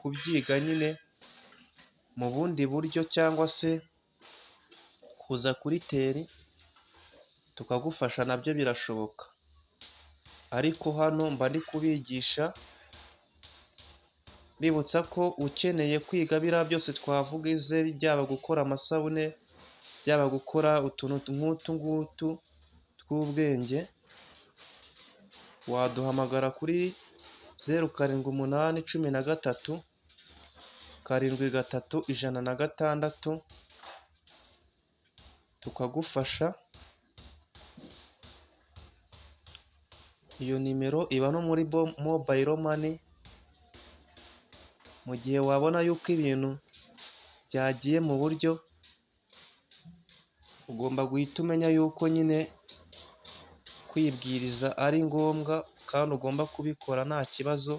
kubyiga nyine mu bundi buryo cyangwa se kuza kuri teri tukagufasha nabyo birashoboka, ariko hano mba ndi kubigisha mbibutsa ko ukeneye kwiga biriya byose twavuze, byaba gukora amasabune, byaba gukora utuntu nk'utu ngutu tw'ubwenge, waduhamagara kuri 0783 73 106 tukagufasha. Iyo nimero iba no muri mobile money. Mu gihe wabona yuko ibintu byagiye mu buryo, ugomba guhita umenya yuko nyine kwibwiriza ari ngombwa kandi ugomba kubikora nta kibazo.